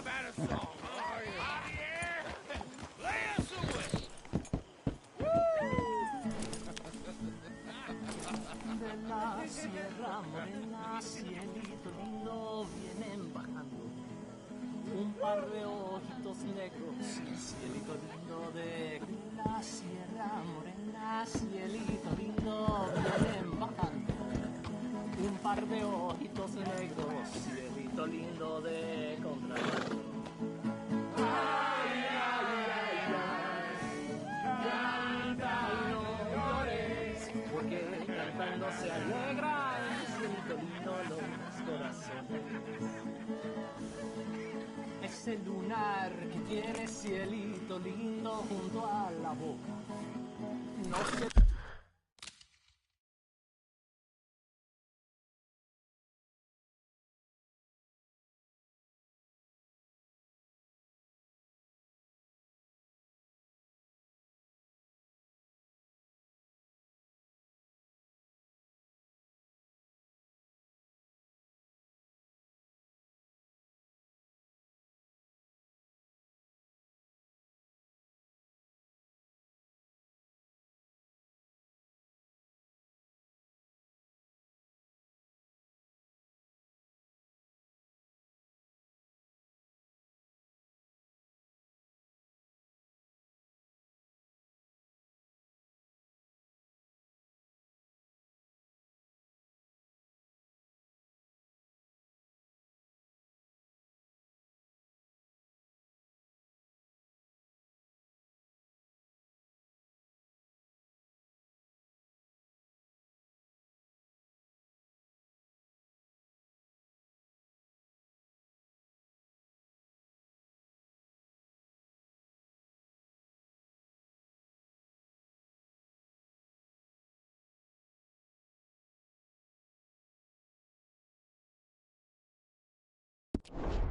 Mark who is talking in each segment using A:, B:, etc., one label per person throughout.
A: about a song? Javier, play us away.
B: De la sierra morena, cielito lindo, vienen bajando un par de ojitos negros, cielito lindo de la sierra morena, cielito lindo, vienen bajando un par de ojitos negros, cielito lindo de contrabando. Ay, ay, ay, ay, canta y no llores, porque cantando se alegran, cielito lindo los corazones. Ese lunar que tiene cielito lindo junto a la boca, no se...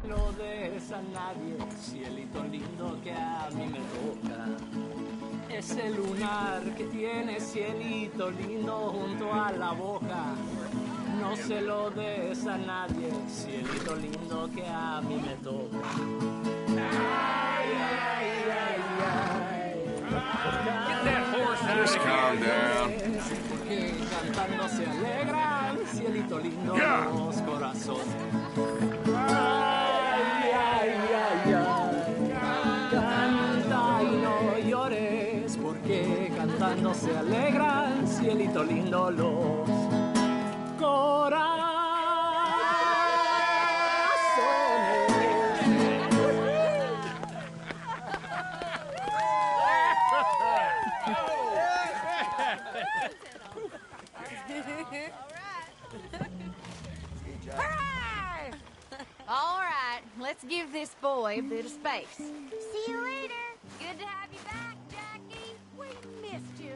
B: Lo des a nadie, cielito lindo que a mí me toca. Ese lunar que tiene cielito lindo junto a la boca. No se lo des a nadie, cielito lindo que a mí me toca. Ay, ay, ay, ay.
A: Get that horse out
C: Just
A: of
C: calm down.
B: Porque cantando se alegran, cielito lindo los corazones. Ay, ay, ay, ay. Canta y no llores, porque cantando se alegran, cielito lindo los corazones.
D: All right, let's give this boy a bit of space. See you later. Good to have you back, Jackie. We missed you.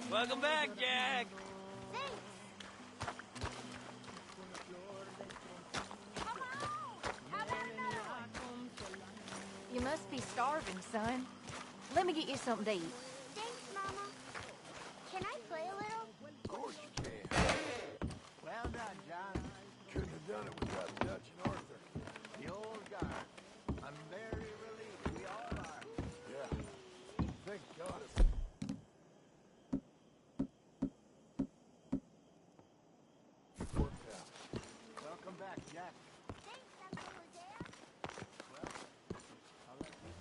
A: Welcome back, Jack.
D: Thanks. Come on. How about another one? You must be starving, son. Let me get you something to eat.
E: Thanks, Mama. Can I play a little?
F: Of course you can. Well done, John.
C: Couldn't have done it without Dutch and Arthur.
F: The old guard. I'm very relieved. We all are.
C: Yeah. Thank God. It worked out.
F: Welcome back, Jack.
E: Thanks, Uncle Hosea.
F: Well, I'll let you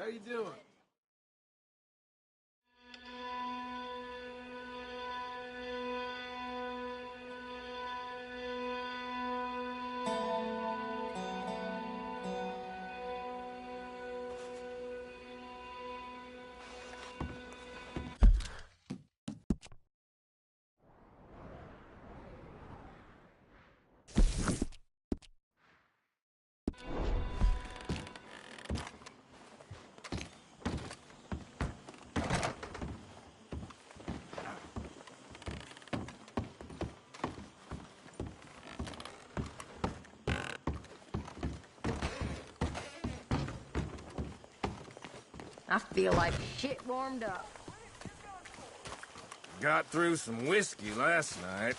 C: How you doing?
D: I feel like shit warmed up.
A: Got through some whiskey last night.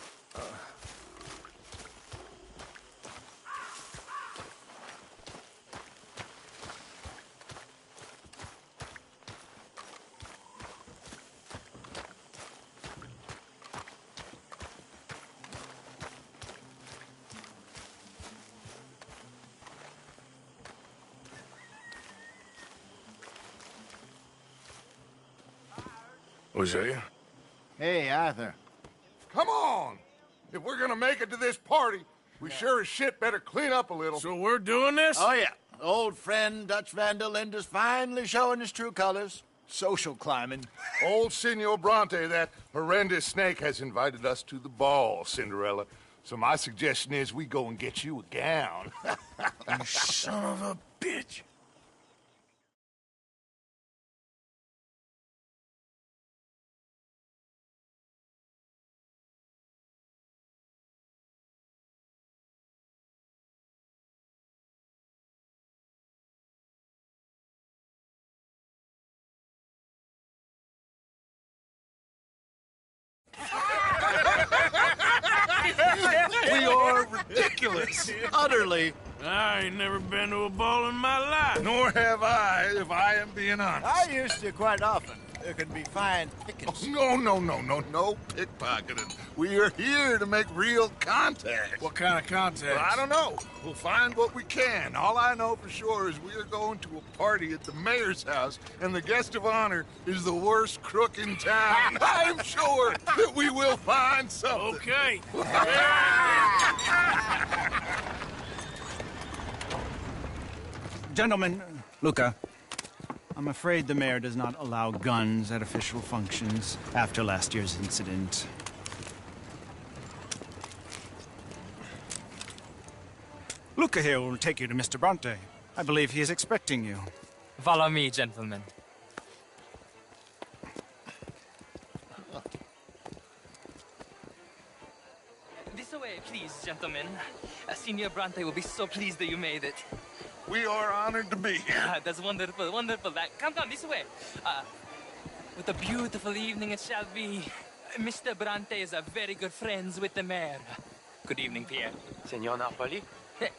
A: Hosea?
F: Hey, Arthur.
C: Come on! If we're gonna make it to this party, we sure as shit better clean up a little.
A: So we're doing this?
F: Oh, yeah. Old friend Dutch Van der Linde's finally showing his true colors. Social climbing.
C: Old Senor Bronte, that horrendous snake, has invited us to the ball, Cinderella. So my suggestion is we go and get you a gown.
A: You son of a bitch.
F: We are ridiculous. Utterly.
A: I ain't never been to a ball in my life.
C: Nor have I, if I am being honest.
F: I used to quite often. There can be fine pickings.
C: No pickpocketing. We are here to make real contact.
A: What kind of contact?
C: Well, I don't know. We'll find what we can. All I know for sure is we are going to a party at the mayor's house, and the guest of honor is the worst crook in town. I'm sure that we will find something.
A: Okay.
G: Gentlemen, Luca, I'm afraid the mayor does not allow guns at official functions after last year's incident. Luca here will take you to Mr. Bronte. I believe he is expecting you.
H: Follow me, gentlemen. This way, please, gentlemen. Senior Bronte will be so pleased that you made it.
C: We are honored to be here.
H: That's wonderful, wonderful. Come, this way. What a beautiful evening it shall be. Mr. Bronte is very good friends with the mayor. Good evening, Pierre.
I: Senor Napoli?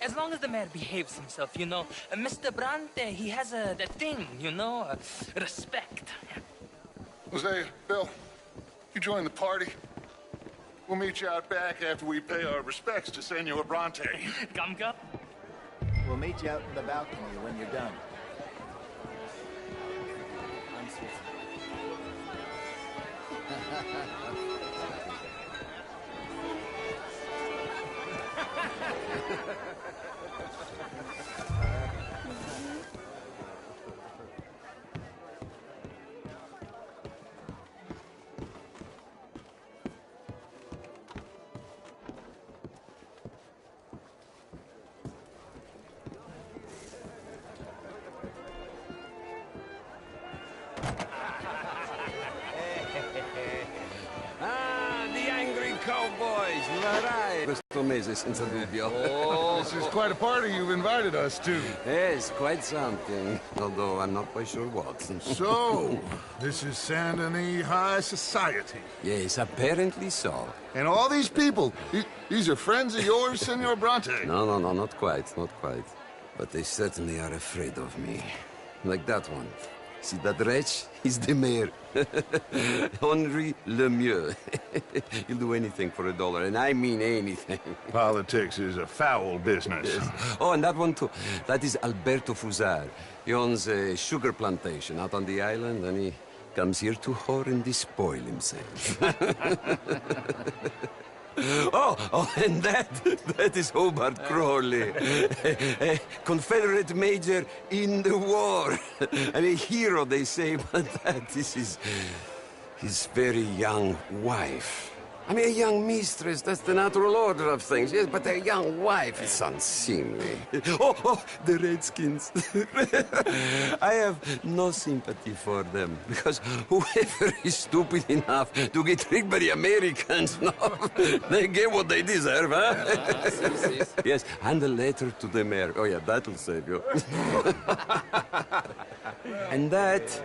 H: As long as the mayor behaves himself, you know. Mr. Bronte, he has that thing, you know, respect.
C: Hosea, Bill, you join the party. We'll meet you out back after we pay our respects to Senor Bronte.
H: Come.
F: We'll meet you out in the balcony when you're done.
J: Questo mese senza dubbio.
C: This is quite a party you've invited us to.
J: Yes, quite something. Although I'm not quite sure what.
C: So, this is Saint Denis High Society.
J: Yes, apparently so.
C: And all these people, these are friends of yours, Senor Bronte?
J: No, not quite, not quite. But they certainly are afraid of me. Like that one. See that wretch? He's the mayor. Henri Lemieux. He'll do anything for $1, and I mean anything.
C: Politics is a foul business.
J: Yes. Oh, and that one too. That is Alberto Fusar. He owns a sugar plantation out on the island, and he comes here to whore and despoil himself. Oh, and that is Hobart Crawley, a Confederate major in the war, and a hero, they say, but that is his very young wife. I mean, a young mistress, that's the natural order of things, yes, but a young wife is unseemly. Oh, the Redskins. I have no sympathy for them, because whoever is stupid enough to get tricked by the Americans, no, they get what they deserve, huh? Yes, and a letter to the mayor. Oh, yeah, that'll save you. And that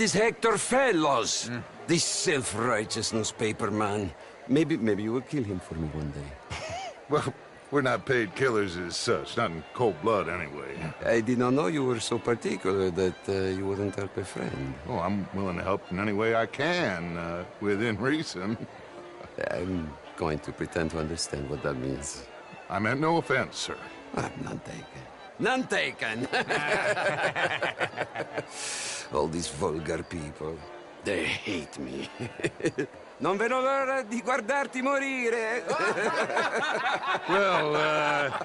J: is Hector Fellows. This self-righteous newspaper man. Maybe you will kill him for me one day.
C: Well, we're not paid killers as such, not in cold blood anyway.
J: I did not know you were so particular that you wouldn't help a friend.
C: Oh, I'm willing to help in any way I can, within reason.
J: I'm going to pretend to understand what that means.
C: I meant no offense, sir.
J: None taken. None taken! All these vulgar people. They hate me. Non vedo l'ora di guardarti morire.
C: Well,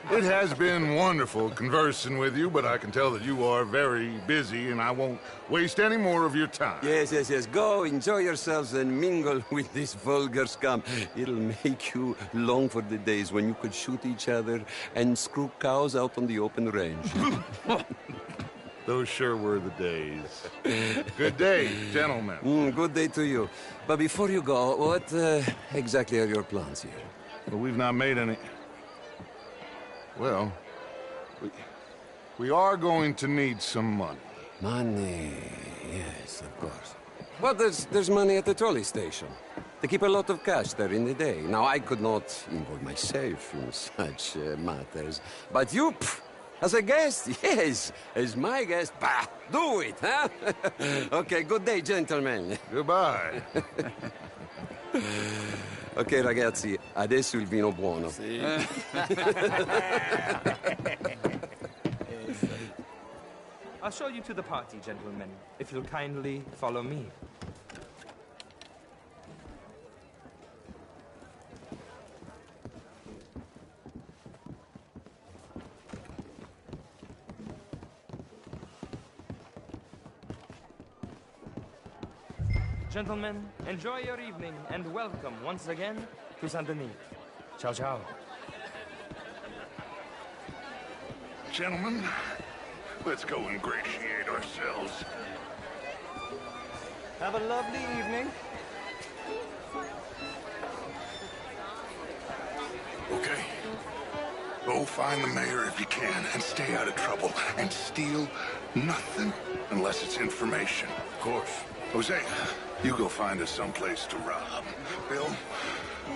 C: it has been wonderful conversing with you, but I can tell that you are very busy, and I won't waste any more of your time.
J: Yes. Go, enjoy yourselves, and mingle with this vulgar scum. It'll make you long for the days when you could shoot each other and screw cows out on the open range.
C: Those sure were the days. Good day, gentlemen.
J: Good day to you. But before you go, what exactly are your plans here?
C: Well, we've not made any... Well, we are going to need some money.
J: Money, yes, of course. Well, there's money at the trolley station. They keep a lot of cash there in the day. Now, I could not involve myself in such matters. But you... As a guest? Yes. As my guest? Bah! Do it, huh? Okay, good day, gentlemen.
C: Goodbye.
J: Ok, ragazzi, adesso il vino buono.
B: Sì.
I: I'll show you to the party, gentlemen, if you'll kindly follow me. Gentlemen, enjoy your evening and welcome once again to Saint Denis. Ciao, ciao.
C: Gentlemen, let's go ingratiate ourselves.
G: Have a lovely evening.
C: Okay. Go find the mayor if you can, and stay out of trouble. And steal nothing unless it's information. Of course. Jose, you go find us someplace to rob. Bill,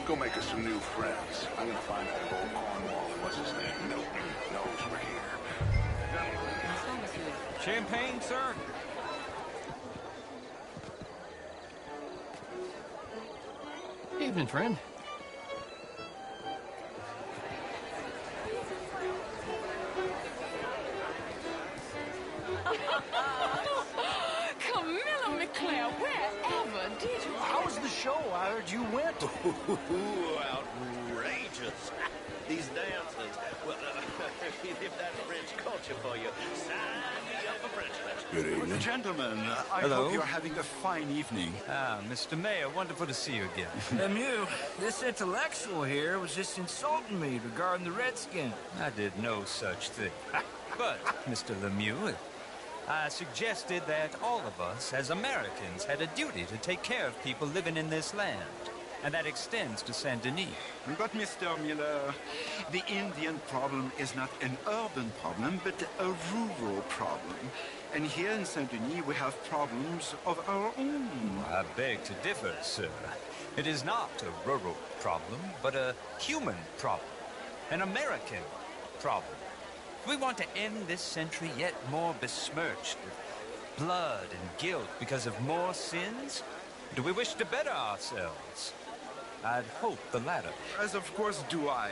C: go make us some new friends. I'm gonna find that old Cornwall, what's his name, Milton, knows we're here.
A: Champagne, sir?
B: Evening, friend.
A: Wherever did you?
F: How was the show? I heard you went.
K: Outrageous. These dances. Well, if that's French culture for you, sign me up for French lessons.
C: Good evening.
L: Gentlemen, I
G: Hello.
L: hope you're having a fine evening.
G: Ah, Mr. Mayor, wonderful to see you again.
A: Lemieux, this intellectual here was just insulting me regarding the Redskins.
G: I did no such thing. But, Mr. Lemieux, I suggested that all of us, as Americans, had a duty to take care of people living in this land. And that extends to Saint Denis.
L: But, Mr. Miller, the Indian problem is not an urban problem, but a rural problem. And here in Saint-Denis, we have problems of our own.
G: I beg to differ, sir. It is not a rural problem, but a human problem. An American problem. We want to end this century yet more besmirched with blood and guilt because of more sins? Do we wish to better ourselves? I'd hope the latter.
L: As of course do I,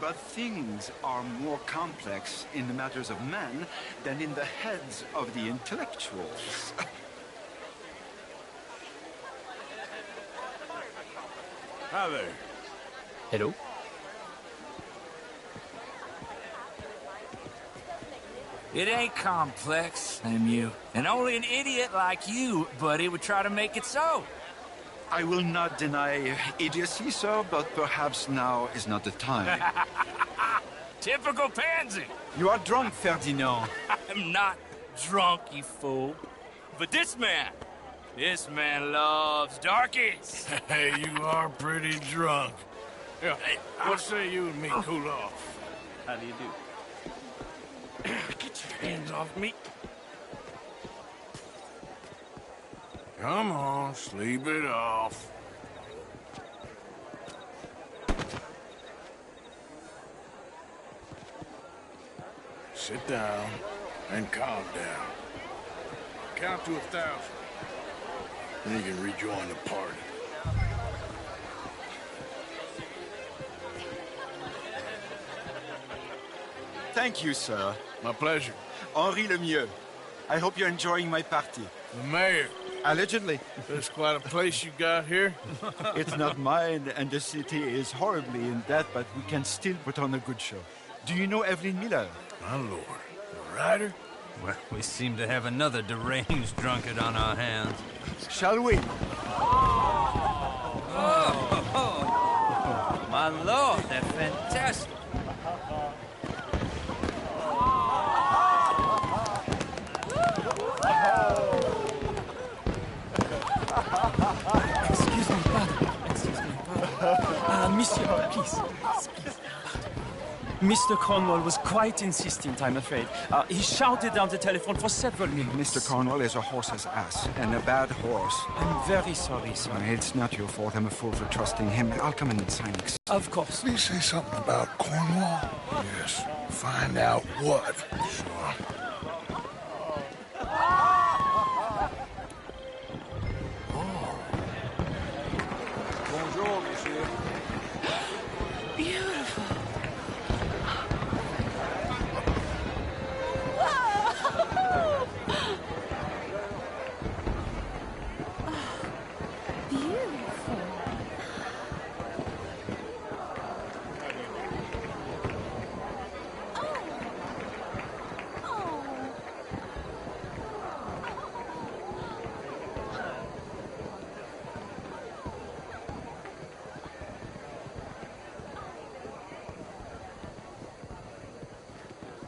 L: but things are more complex in the matters of man than in the heads of the intellectuals.
A: Hi there.
I: Hello?
A: It ain't complex, Lemieux. And only an idiot like you, buddy, would try to make it so.
L: I will not deny idiocy, sir, but perhaps now is not the time.
A: Typical pansy.
L: You are drunk, Ferdinand.
A: I'm not drunk, you fool. But this man loves darkies. Hey, you are pretty drunk. Yeah, hey, what say you and me cool off?
I: How do you do?
A: Get your hands off me. Come on, sleep it off. Sit down and calm down. Count to 1,000. Then you can rejoin the party.
L: Thank you, sir.
A: My pleasure.
L: Henri Lemieux. I hope you're enjoying my party.
A: The mayor.
L: Allegedly.
A: That's quite a place you got here.
L: It's not mine, and the city is horribly in debt, but we can still put on a good show. Do you know Evelyn Miller?
A: My lord. The writer?
G: Well, we seem to have another deranged drunkard on our hands.
L: Shall we?
G: Oh, my lord, they're fantastic.
B: Excuse me, pardon. Monsieur, please. Mr. Cornwall was quite insistent, I'm afraid. He shouted down the telephone for several minutes.
L: Mr. Cornwall is a horse's ass, and a bad horse.
B: I'm very sorry, sir.
L: It's not your fault. I'm a fool for trusting him. I'll come in and sign it.
B: Of course.
C: Please say something about Cornwall.
A: Yes. Find out what.
C: Sure.
A: Bonjour, monsieur.
D: Beautiful. Beautiful.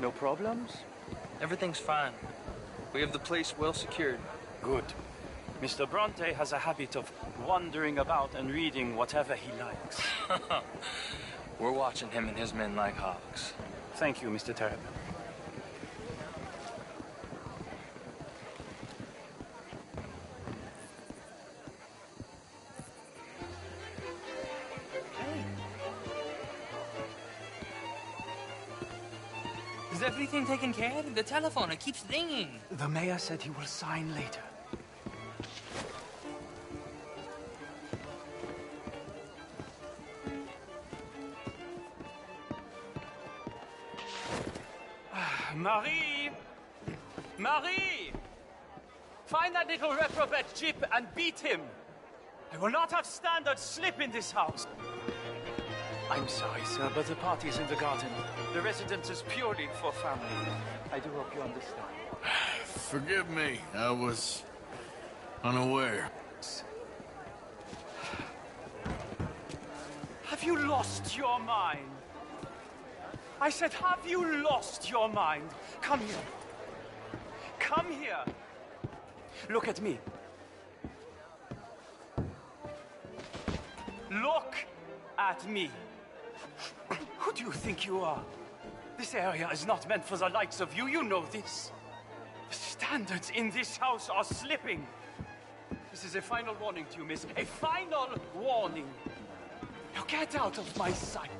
I: No problems? Everything's fine. We have the place well secured. Good. Mr. Bronte has a habit of wandering about and reading whatever he likes. We're watching him and his men like hawks. Thank you, Mr. Terrapin.
H: Is everything taken care of? The telephone, it keeps ringing.
B: The mayor said he will sign later.
I: Marie! Marie! Find that little reprobate Jip and beat him. I will not have standards slip in this house. I'm sorry, sir, but the party is in the garden. The residence is purely for family. I do hope you understand.
A: Forgive me. I was unaware.
I: Have you lost your mind? I said, have you lost your mind? Come here. Come here. Look at me. Look at me. Who do you think you are? This area is not meant for the likes of you. You know this. The standards in this house are slipping. This is a final warning to you, miss. A final warning. Now get out of my sight.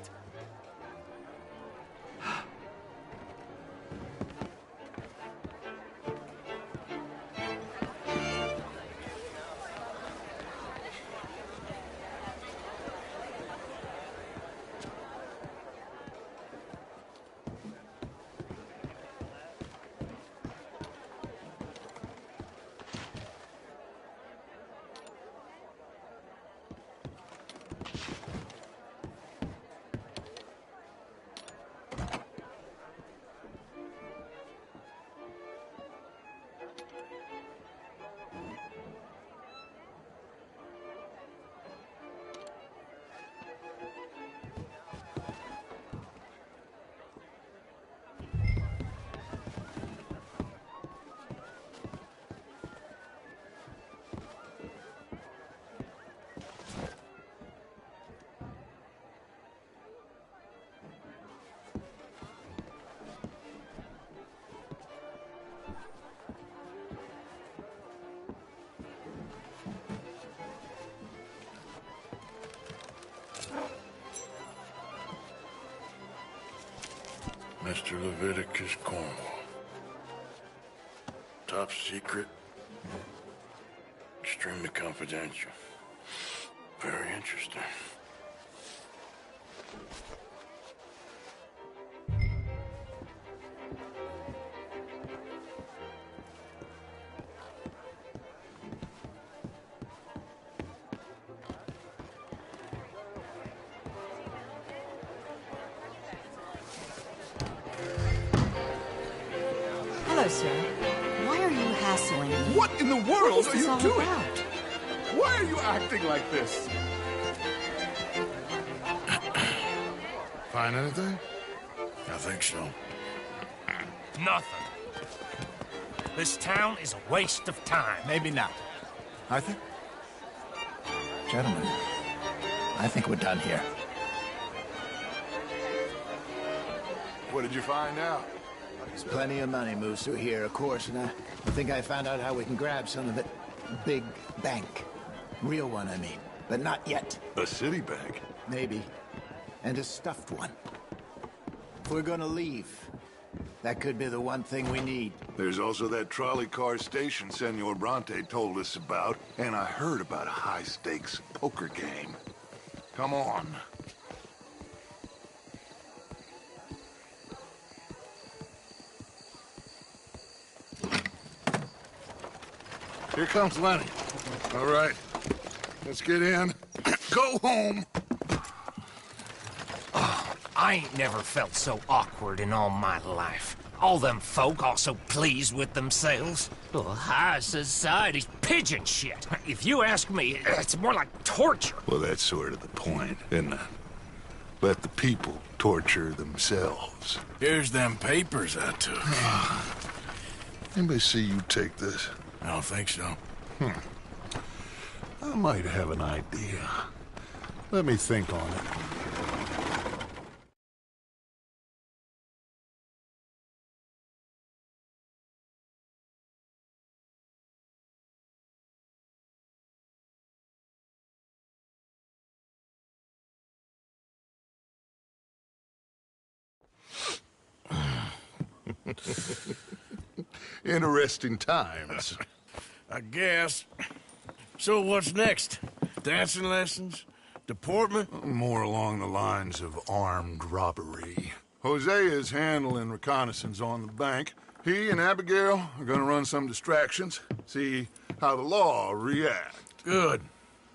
C: Mr. Leviticus Cornwall. Top secret. Extremely confidential. Very interesting.
M: Hello, sir. Why are you hassling me?
C: What in the world
M: What
C: are
M: is
C: you
M: this all
C: doing?
M: about?
C: Why are you acting like this? Find anything? I think so.
A: Nothing. This town is a waste of time.
F: Maybe not. Arthur? Gentlemen, I think we're done here.
C: What did you find out?
F: There's plenty of money moves through here, of course, and I think I found out how we can grab some of it. Big bank. Real one, I mean. But not yet.
C: A city bank?
F: Maybe. And a stuffed one. If we're gonna leave, that could be the one thing we need.
C: There's also that trolley car station Senor Bronte told us about, and I heard about a high-stakes poker game. Come on. Here comes Lenny. All right, let's get in. Go home.
A: I ain't never felt so awkward in all my life. All them folk all so pleased with themselves. Oh, high society's pigeon shit. If you ask me, it's more like torture.
C: Well, that's sort of the point, isn't it? Let the people torture themselves.
A: Here's them papers I took.
C: Anybody see you take this?
A: I don't think so.
C: I might have an idea. Let me think on it. Interesting times.
A: I guess. So what's next? Dancing lessons? Deportment?
C: More along the lines of armed robbery. Jose is handling reconnaissance on the bank. He and Abigail are gonna run some distractions, see how the law react.
A: Good.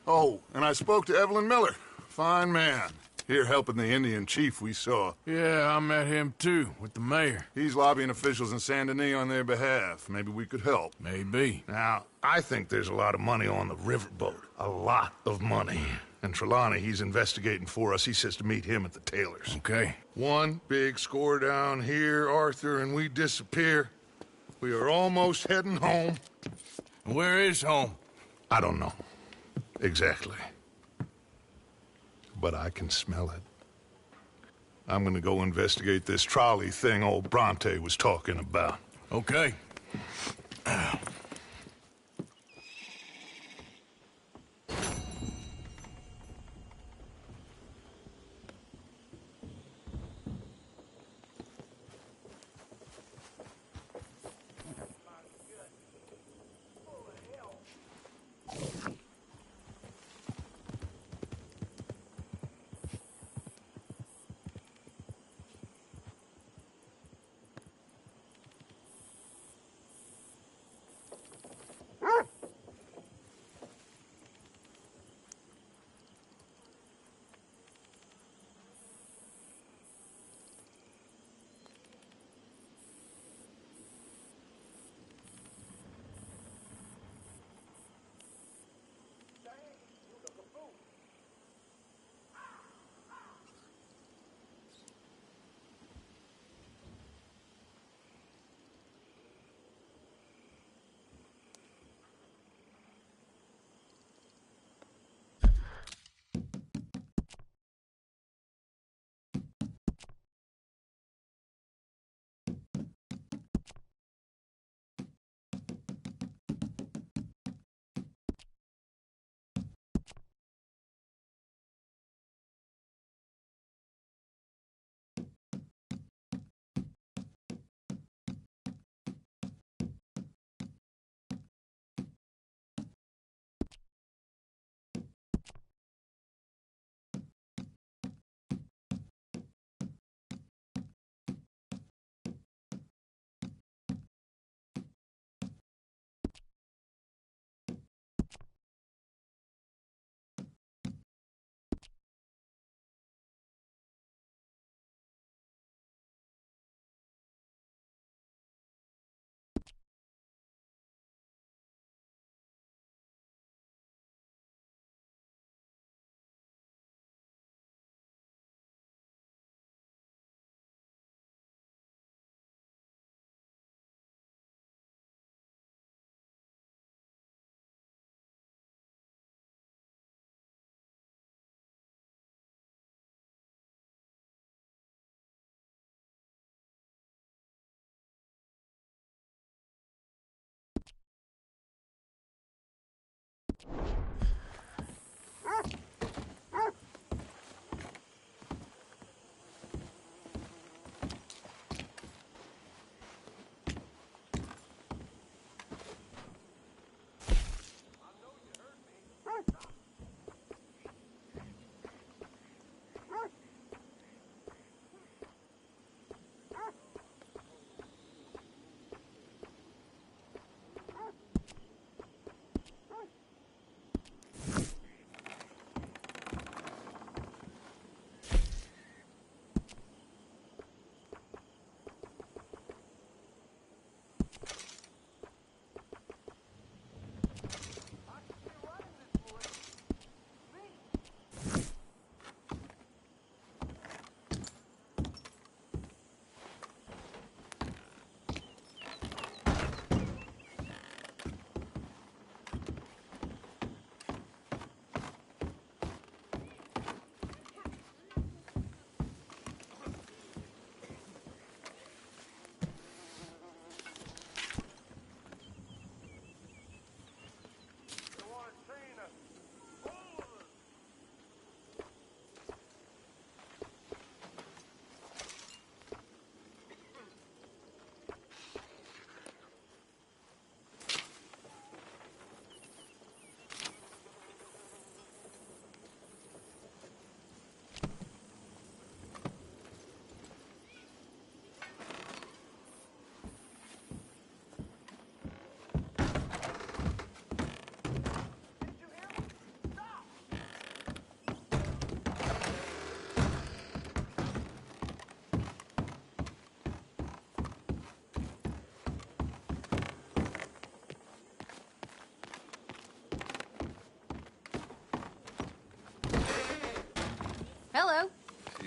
C: Oh, and I spoke to Evelyn Miller. Fine man. Here helping the Indian chief we saw.
A: Yeah, I met him too, with the mayor.
C: He's lobbying officials in Saint Denis on their behalf. Maybe we could help.
A: Maybe.
C: Now, I think there's a lot of money on the riverboat. A lot of money. And Trelawney, he's investigating for us. He says to meet him at the Taylor's.
A: Okay.
C: One big score down here, Arthur, and we disappear. We are almost heading home.
A: Where is home?
C: I don't know. Exactly. But I can smell it. I'm gonna go investigate this trolley thing old Bronte was talking about.
A: Okay.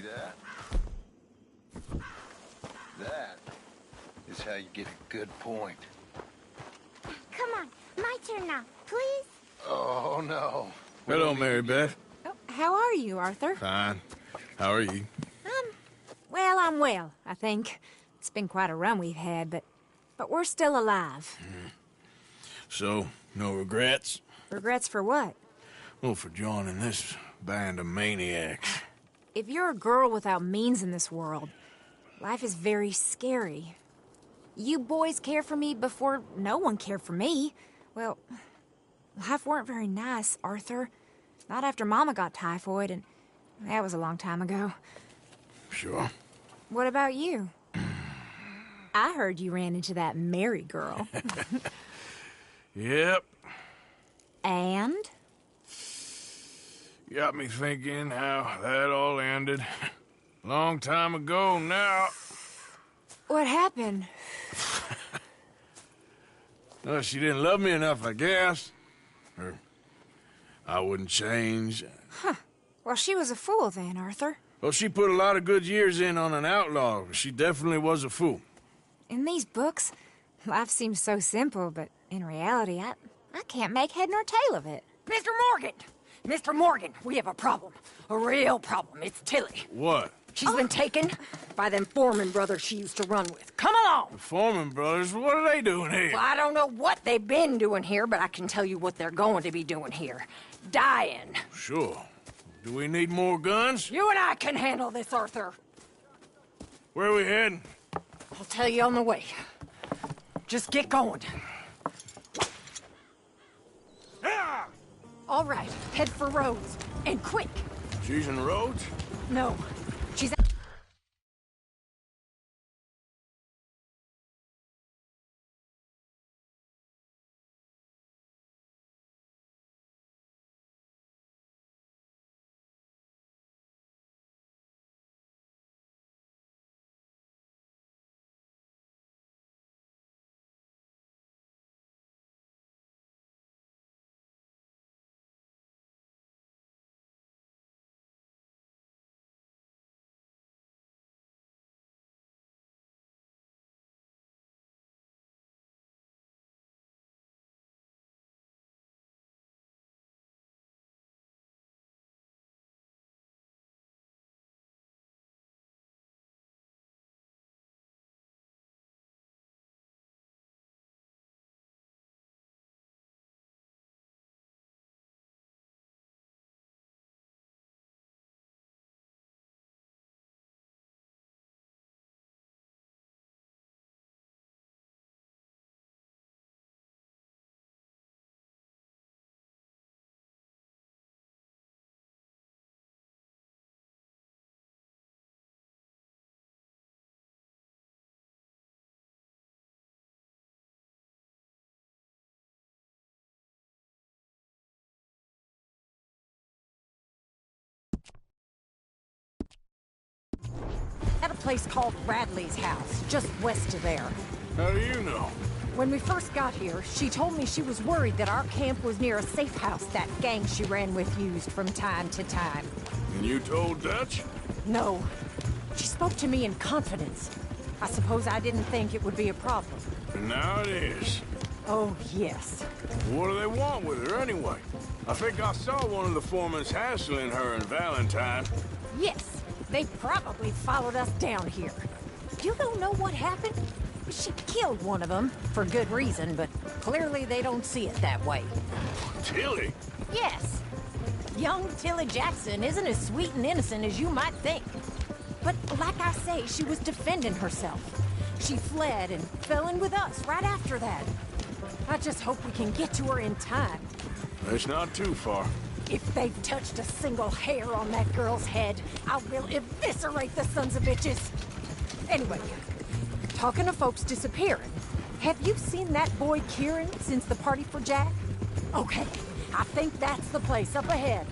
C: that? That is how you get a good point.
E: Come on, my turn now, please.
C: Oh, no.
N: Hello, Mary Beth.
M: Oh, how are you, Arthur?
N: Fine. How are you?
M: Well, I'm well, I think. It's been quite a run we've had, but we're still alive.
N: So, no regrets?
M: Regrets for what?
N: Well, for joining this band of maniacs.
M: If you're a girl without means in this world, life is very scary. You boys cared for me before no one cared for me. Well, life weren't very nice, Arthur. Not after Mama got typhoid, and that was a long time ago.
N: Sure.
M: What about you? I heard you ran into that Mary girl.
N: Yep.
M: And?
N: Got me thinking how that all ended. Long time ago now.
M: What happened?
N: Well, she didn't love me enough, I guess. Or I wouldn't change.
M: Huh. Well, she was a fool then, Arthur.
N: Well, she put a lot of good years in on an outlaw. She definitely was a fool.
M: In these books, life seems so simple, but in reality, I can't make head nor tail of it.
O: Mr. Morgan! Mr. Morgan, we have a problem. A real problem. It's Tilly.
N: What?
O: She's been taken by them Foreman brothers she used to run with. Come along!
N: The Foreman brothers? What are they doing here?
O: Well, I don't know what they've been doing here, but I can tell you what they're going to be doing here. Dying.
N: Sure. Do we need more guns?
O: You and I can handle this, Arthur.
N: Where are we heading?
O: I'll tell you on the way. Just get going. All right, head for Rhodes. And quick.
N: She's in Rhodes?
O: No, she's... At a place called Radley's house, just west of there.
N: How do you know?
O: When we first got here, she told me she was worried that our camp was near a safe house that gang she ran with used from time to time.
N: And you told Dutch?
O: No. She spoke to me in confidence. I suppose I didn't think it would be a problem.
N: And now it is.
O: Oh, yes.
N: What do they want with her anyway? I think I saw one of the foremans hassling her and Valentine.
O: Yes. They probably followed us down here. You don't know what happened? She killed one of them, for good reason, but clearly they don't see it that way.
N: Tilly?
O: Yes. Young Tilly Jackson isn't as sweet and innocent as you might think. But like I say, she was defending herself. She fled and fell in with us right after that. I just hope we can get to her in time.
N: It's not too far.
O: If they've touched a single hair on that girl's head, I will eviscerate the sons of bitches. Anyway, talking of folks disappearing, have you seen that boy Kieran since the party for Jack? Okay, I think that's the place up ahead.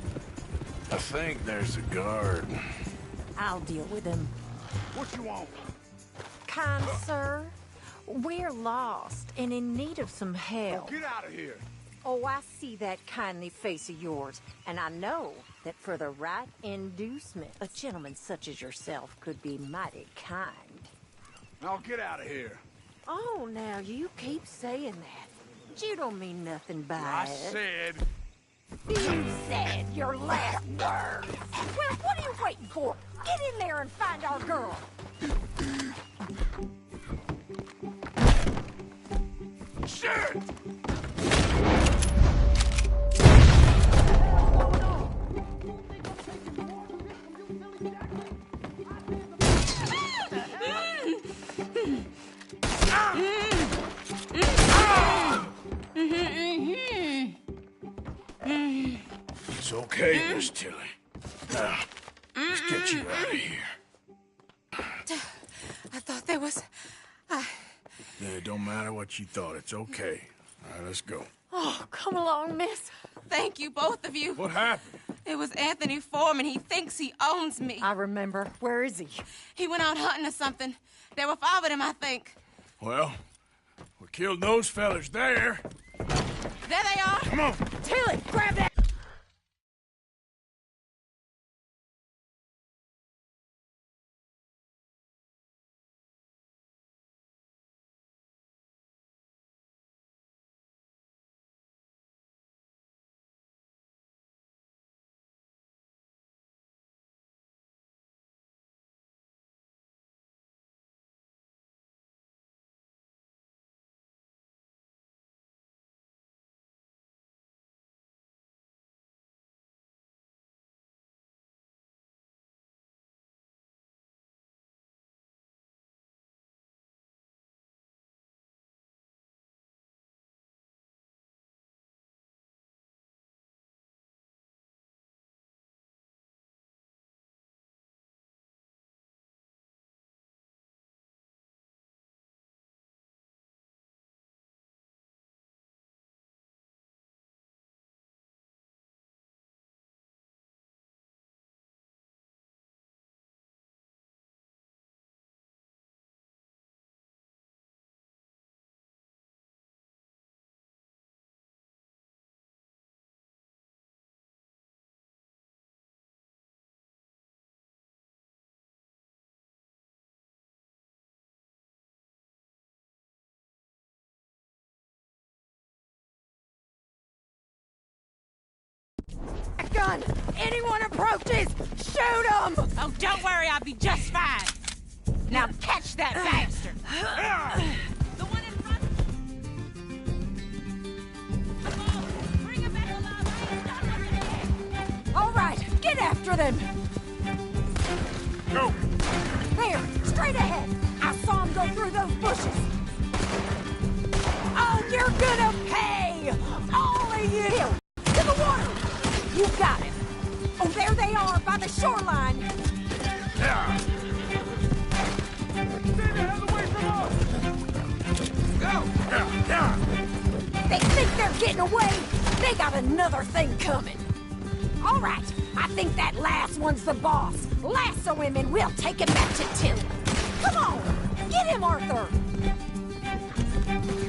N: I think there's a guard.
O: I'll deal with him.
C: What you want?
O: Kind sir, we're lost and in need of some help.
C: Get out of here.
O: Oh, I see that kindly face of yours, and I know that for the right inducement, a gentleman such as yourself could be mighty kind.
N: Now get out of here.
O: Oh, now you keep saying that. You don't mean nothing by
N: I
O: it.
N: said...
O: You said your last word. Well, what are you waiting for? Get in there and find our girl.
N: Shit! It's okay, Miss Tilly. Now, let's get you out of here.
P: I thought there was...
N: Yeah, it don't matter what you thought. It's okay. All right, let's go.
P: Oh, come along, miss. Thank you, both of you.
N: What happened?
P: It was Anthony Foreman. He thinks he owns me.
O: I remember. Where is he?
P: He went out hunting or something. There were 5 of them, I think.
N: Well, we killed those fellas there.
P: There they are.
N: Come on.
O: Tilly, grab that. Gun! Anyone approaches, shoot them!
P: Oh, don't worry, I'll be just fine.
O: Now catch that bastard!
P: The one in front. Bring him back alive.
O: All right, get after them!
N: Go!
O: There, straight ahead! I saw him go through those bushes! Oh, you're gonna pay! All of you! To the water! You got it! Oh, there they are, by the shoreline!
N: Yeah!
O: Stay the hell away from us! Go!
N: Yeah!
O: They think they're getting away! They got another thing coming! All right, I think that last one's the boss. Lasso him and we'll take him back to Tilly. Come on! Get him, Arthur!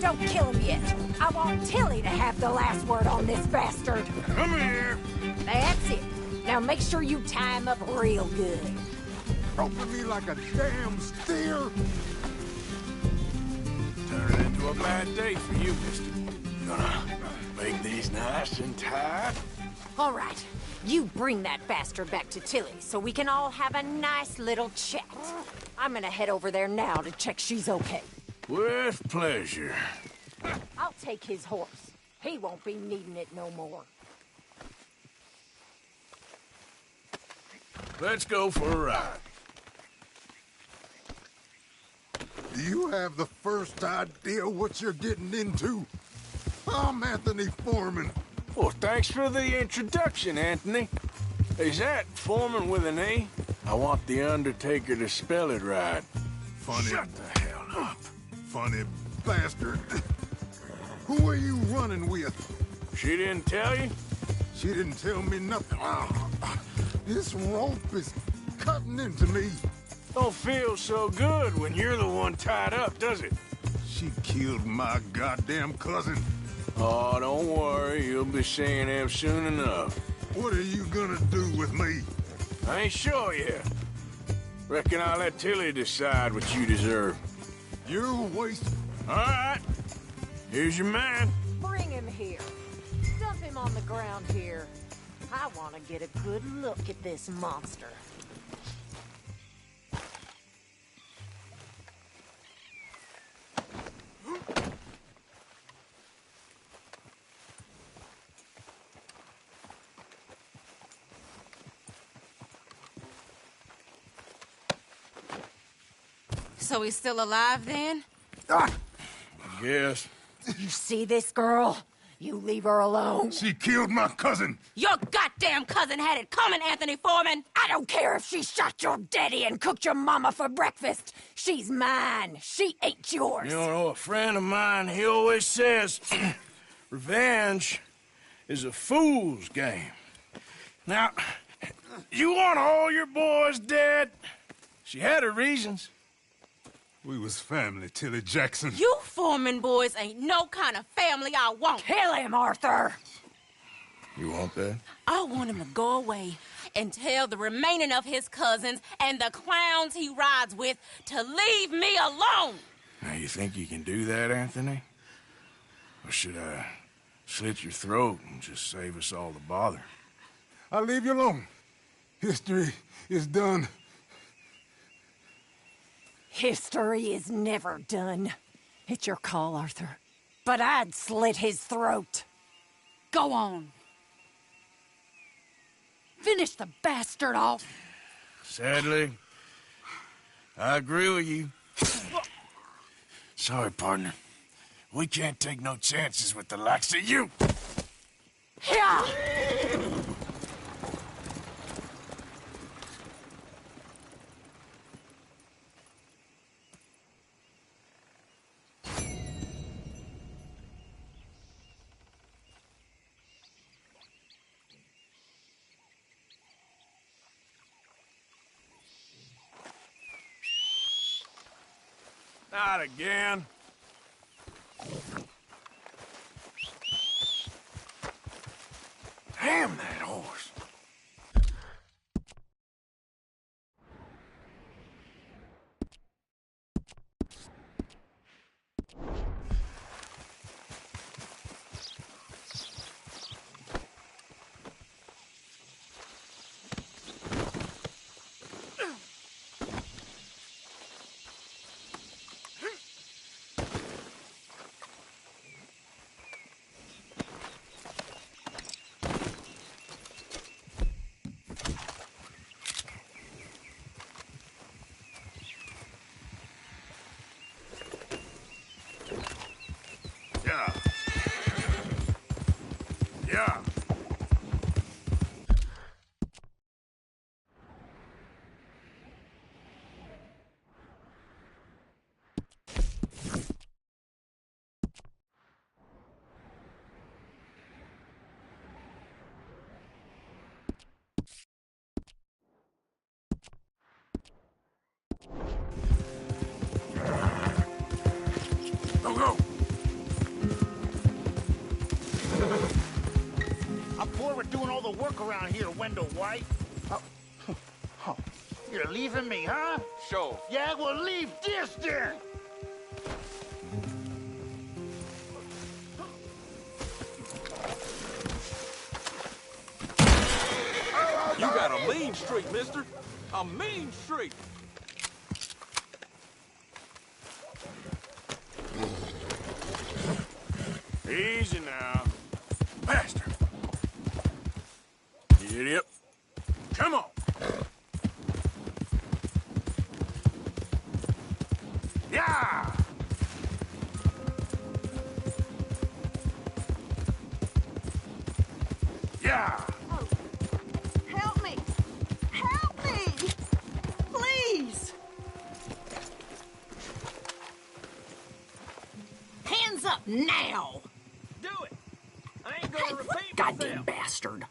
O: Don't kill him yet. I want Tilly to have the last word on this bastard.
N: Come here!
O: That's it. Now make sure you tie him up real good.
C: Roping me like a damn steer.
N: Turning into a bad day for you, mister. Gonna make these nice and tight.
O: All right, you bring that bastard back to Tilly so we can all have a nice little chat. I'm gonna head over there now to check she's okay.
N: With pleasure.
O: I'll take his horse. He won't be needing it no more.
N: Let's go for a ride.
C: Do you have the first idea what you're getting into? I'm Anthony Foreman.
N: Well, thanks for the introduction, Anthony. Is that Foreman with an A? I want the Undertaker to spell it right.
C: Funny.
N: Shut the hell up.
C: Funny bastard. Who are you running with?
N: She didn't tell you?
C: She didn't tell me nothing. This rope is cutting into me.
N: Don't feel so good when you're the one tied up, does it?
C: She killed my goddamn cousin.
N: Oh, don't worry. You'll be seeing him soon enough.
C: What are you gonna do with me?
N: I ain't sure yet. Reckon I'll let Tilly decide what you deserve.
C: You waste...
N: All right. Here's your man.
O: Bring him here. Dump him on the ground here. I want to get a good look at this monster.
P: So he's still alive then?
N: Yes.
O: You see this girl? You leave her alone.
C: She killed my cousin.
P: Your goddamn cousin had it coming, Anthony Foreman.
O: I don't care if she shot your daddy and cooked your mama for breakfast. She's mine. She ain't yours.
N: You know, a friend of mine, he always says, revenge is a fool's game. Now, you want all your boys dead? She had her reasons.
C: We was family, Tilly Jackson.
P: You Foreman boys ain't no kind of family I want.
O: Kill him, Arthur.
N: You want that?
P: I want him to go away and tell the remaining of his cousins and the clowns he rides with to leave me alone.
N: Now, you think you can do that, Anthony? Or should I slit your throat and just save us all the bother?
C: I'll leave you alone. History is done.
O: History is never done. It's your call, Arthur. But I'd slit his throat.
P: Go on.
O: Finish the bastard off.
N: Sadly, I agree with you. Sorry, partner. We can't take no chances with the likes of you.
O: Yeah.
N: Not again. Damn that horse. Yeah. Yeah. Go, go.
Q: I'm bored with doing all the work around here, Wendell White. Oh, you're leaving me, huh?
A: Sure.
Q: Yeah, well, leave this then.
A: You got a mean streak, mister. A mean streak.
N: Easy now. Faster. You idiot. Come on. Yeah! Yeah!
D: Help me! Help me! Please! Hands up now!
A: Do it. I ain't gonna repeat
O: Goddamn bastard.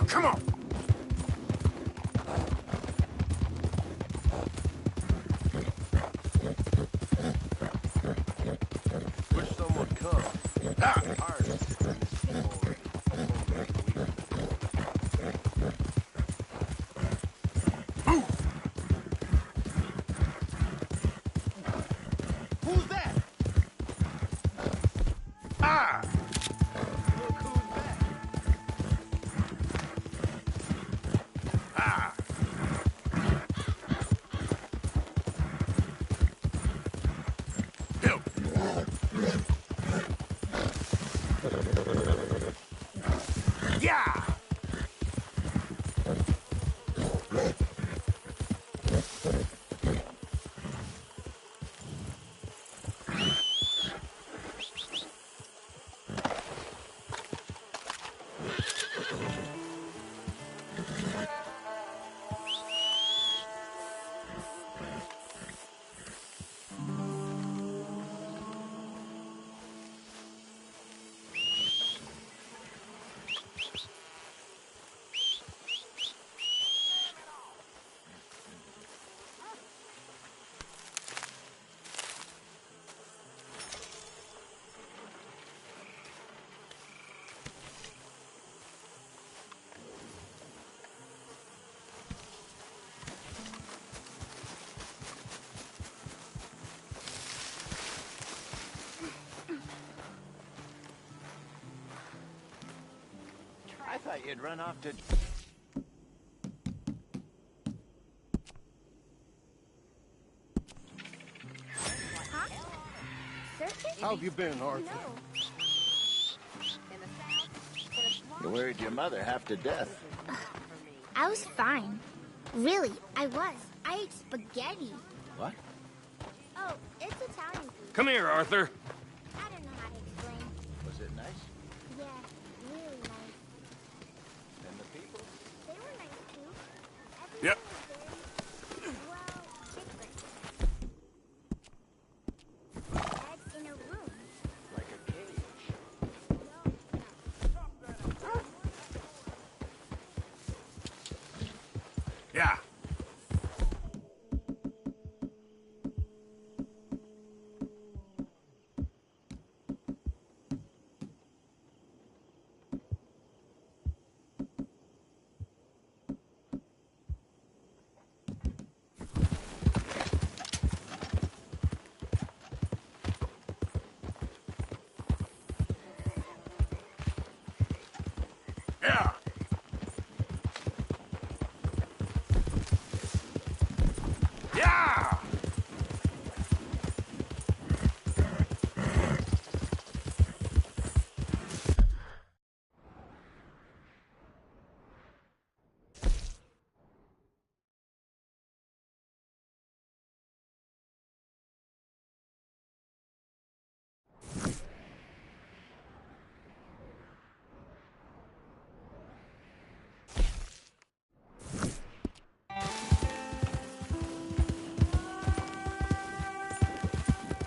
N: Come on.
K: Wish someone would come.
N: Ah.
Q: Who's that?
N: Ah!
Q: Look who's back.
N: Ah! Help! Yeah!
Q: I thought you'd run off to...
K: How have you been, Arthur?
Q: You worried your mother half to death.
E: I was fine. Really, I was. I ate spaghetti.
Q: What?
E: Oh, it's Italian food.
A: Come here, Arthur.
E: I don't know how to explain.
Q: Was it nice?
E: Yeah, really nice.
Q: And the people?
E: They were nice too.
N: Yep.
E: Everyone was very, well, different. Beds in a room.
Q: Like a cage.
N: Yeah. Yeah. Yeah.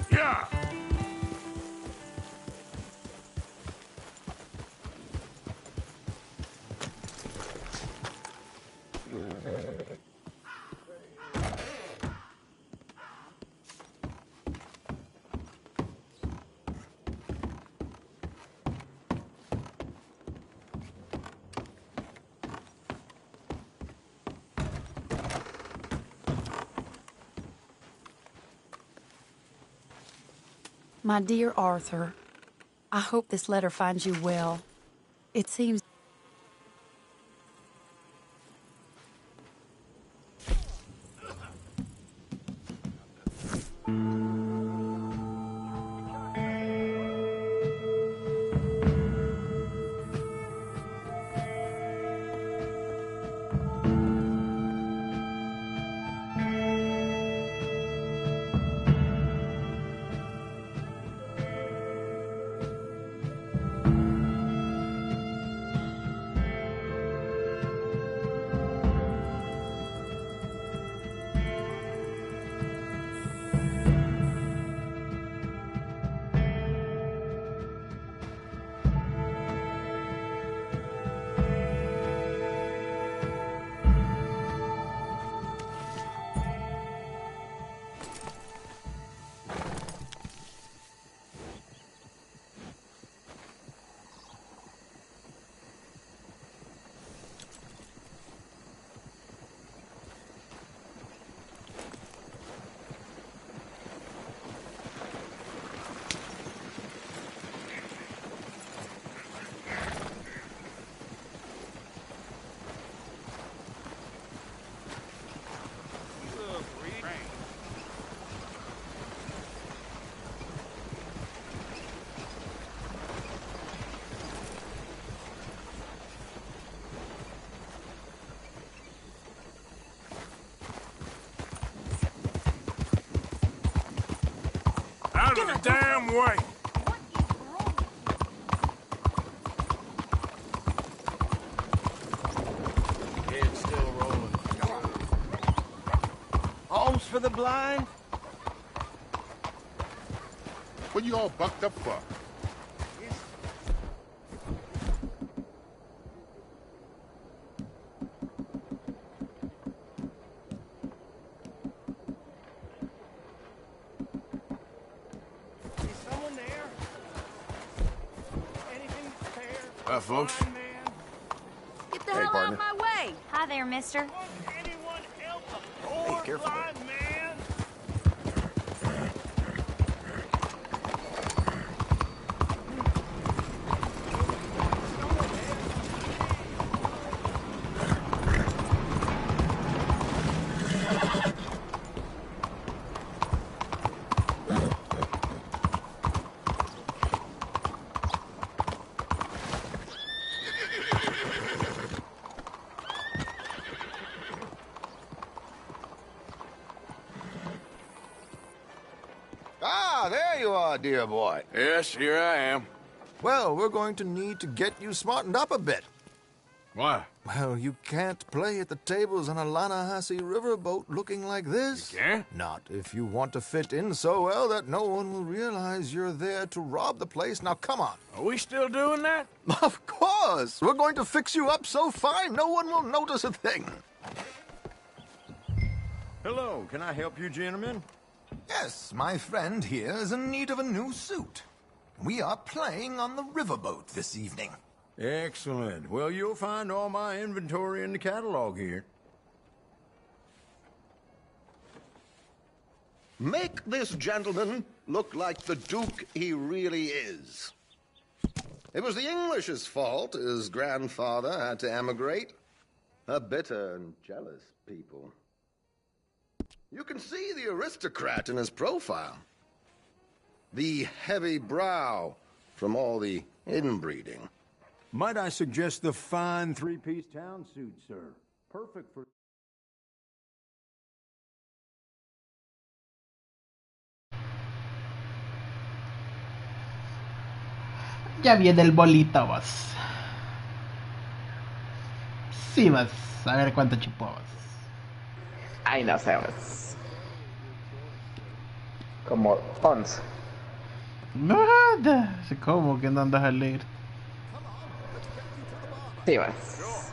N: Yeah.
R: My dear Arthur, I hope this letter finds you well. It seems...
N: out of the damn way.
J: Head's still rolling. Come on. Alms for the blind?
C: What you all bucked up for?
N: Hi, folks.
D: Get the hell out of my way.
E: Hi there, mister.
N: Hey, careful.
F: Ah, there you are, dear boy.
N: Yes, here I am.
F: Well, we're going to need to get you smartened up a bit.
N: Why?
F: Well, you can't play at the tables on a Lannahechee riverboat looking like this.
N: You can't?
F: Not if you want to fit in so well that no one will realize you're there to rob the place. Now, come on.
N: Are we still doing that?
F: Of course. We're going to fix you up so fine no one will notice a thing.
S: Hello, can I help you, gentlemen?
F: Yes, my friend here is in need of a new suit. We are playing on the riverboat this evening.
S: Excellent. Well, you'll find all my inventory in the catalog here.
K: Make this gentleman look like the Duke he really is. It was the English's fault his grandfather had to emigrate. A bitter and jealous people. You can see the aristocrat in his profile. The heavy brow from all the inbreeding.
S: Might I suggest the fine three-piece town suit, sir? Perfect for...
T: Ya viene el bolito, vos. Sí, vas. A ver cuánto chupó, vos.
U: Ay, no sé, vos. Como 11.
T: Nada. ¿Cómo que no andas alegre?
U: Sí, vas.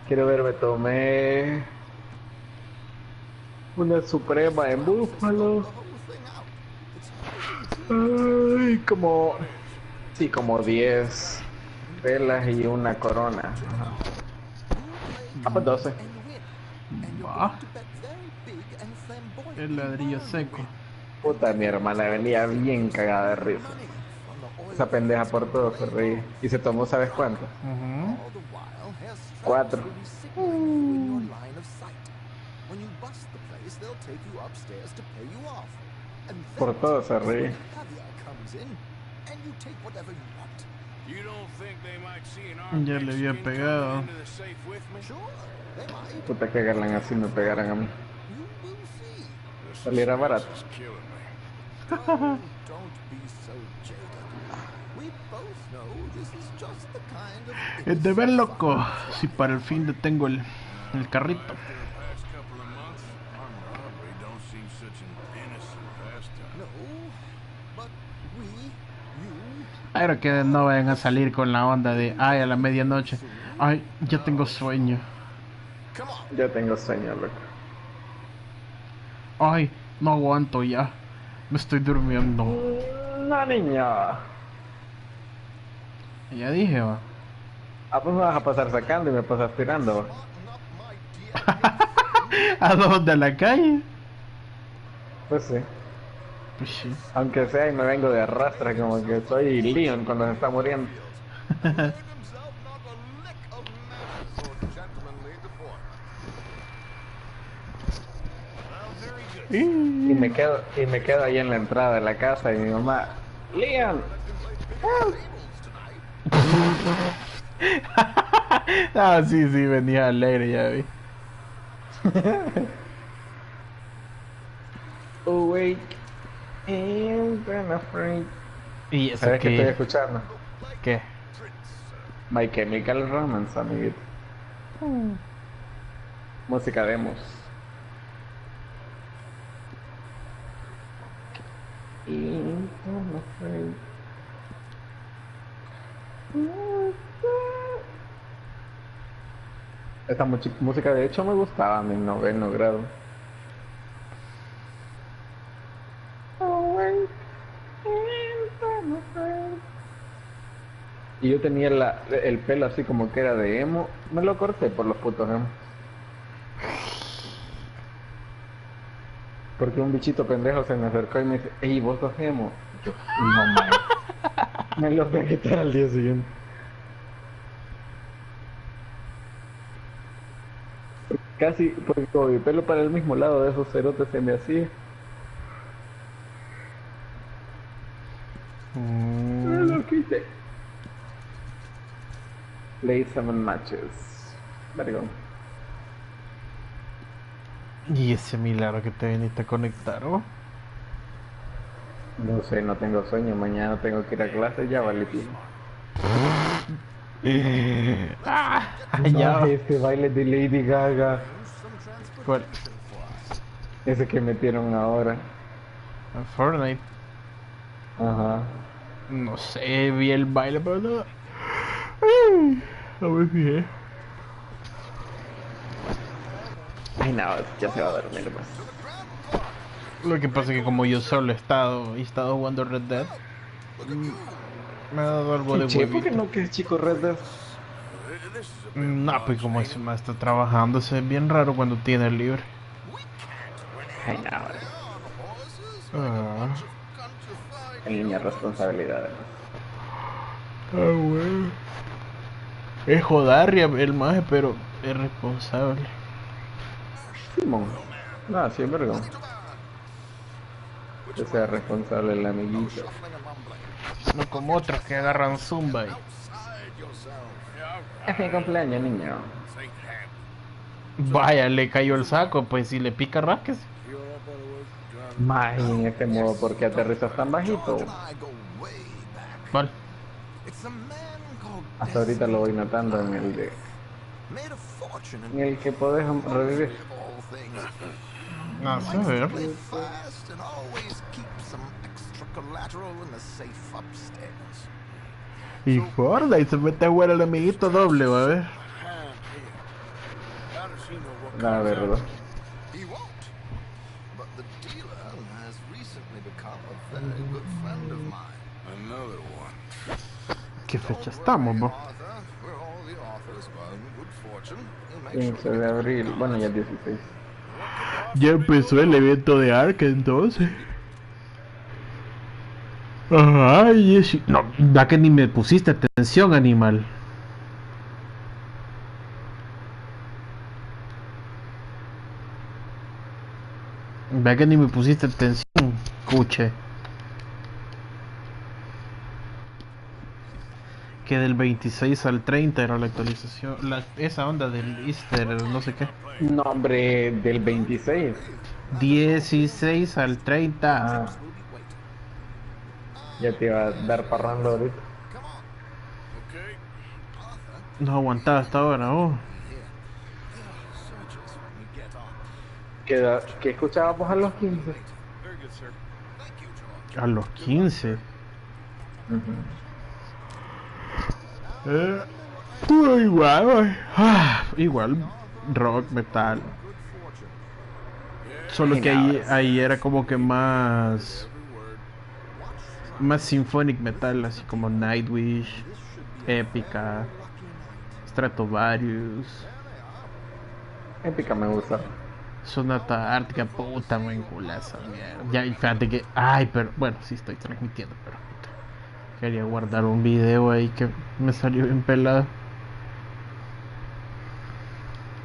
U: Quiero ver, me tomé una suprema en búfalo. Ay, como... Sí, como 10 velas y una corona. Ah, pues 12.
T: Va. El ladrillo seco.
U: Puta, mi hermana venía bien cagada de risa. Esa pendeja por todo se reía. Y se tomó, ¿sabes cuánto? 4. Por todo se ríe.
T: Ya le había pegado.
U: Puta, que galan así me pegaran a mí. Saliera barato.
T: Es de ver, loco. Si para el fin detengo el carrito. Pero que no vayan a salir con la onda de ay, a la medianoche. Ay, ya tengo sueño.
U: Yo tengo sueño, loco.
T: Ay, no aguanto ya. Me estoy durmiendo.
U: No, niño.
T: Ya dije, va.
U: Ah, pues me vas a pasar sacando y me pasas tirando.
T: ¿A dónde? ¿A la calle?
U: Pues sí.
T: Pues sí.
U: Aunque sea y me vengo de arrastra, como que soy Leon cuando se está muriendo. Y me quedo ahí en la entrada de la casa y mi mamá, Leon.
T: Ah, sí, venía alegre, ya vi.
U: Awake. I'm afraid.
T: ¿Y eso
U: ¿Sabes qué estoy
T: qué?
U: escuchando?
T: ¿Qué?
U: My Chemical Romance, amiguito. Música demos. I'm afraid. Esta música de hecho me gustaba en mi noveno grado. Y yo tenía el pelo así como que era de emo. Me lo corté por los putos emo. Porque un bichito pendejo se me acercó y me dice, ey, vos sos emo. Y yo, no mames. Me lo voy a quitar al día siguiente. Casi, porque como mi pelo para el mismo lado de esos cerotes se me hacía. Me lo quité. Play 7 matches. Vergón.
T: ¿Y ese milagro que te viniste a conectar, oh?
U: No sé, no tengo sueño. Mañana tengo que ir a clase, ya vale tío.
T: Ya.
U: Ese baile de Lady Gaga.
T: ¿Cuál?
U: Ese que metieron ahora.
T: En Fortnite.
U: Ajá.
T: No sé, vi el baile, pero no. No me fijé.
U: Ay, no, ya se va a dormir más.
T: Lo que pasa es que como yo solo he estado jugando Red Dead, me ha dado algo de
U: Che, ¿por qué
T: huevito.
U: no que es chico Red Dead?
T: No, pues como ese más está trabajando, se ve bien raro cuando tiene libre.
U: Ay, no.
T: Ah,
U: El niño responsabilidades.
T: bueno. Es jodarria el maje, pero es responsable.
U: Simón. No, sí es vergón. Que sea responsable el amiguito.
T: No como otros que agarran zumba y...
U: Es mi cumpleaños, niño.
T: Vaya, le cayó el saco, pues si le pica, rásquese.
U: Más en este modo, ¿por qué aterrizas tan bajito?
T: ¿Cuál?
U: Hasta ahorita lo voy notando en el de... En el que podés revivir.
T: No sé, ver. Y Fortnite se mete a jugar al amiguito doble, va a ver.
U: La verdad.
T: ¿Qué fecha estamos, bo?
U: 15 de abril, bueno ya 16.
T: Ya empezó el evento de Ark entonces. Ay, no, da que ni me pusiste atención, animal. Ve que ni me pusiste atención, cuche. Que del 26 al 30 era la actualización. Esa onda del Easter, no sé qué.
U: No, hombre, del 26.
T: 16 al 30.
U: Ah. Ya te iba a dar parrando ahorita.
T: No aguantaba hasta ahora, oh.
U: ¿Qué escuchábamos a los 15?
T: A los 15. Igual, igual rock, metal. Solo que ahí era como que más symphonic metal, así como Nightwish, Épica, Stratovarius.
U: Épica me gusta.
T: Sonata Ártica, puta, me encula esa mierda. Ya, y fíjate que, ay, pero bueno, sí estoy transmitiendo, pero quería guardar un video ahí que me salió bien pelado.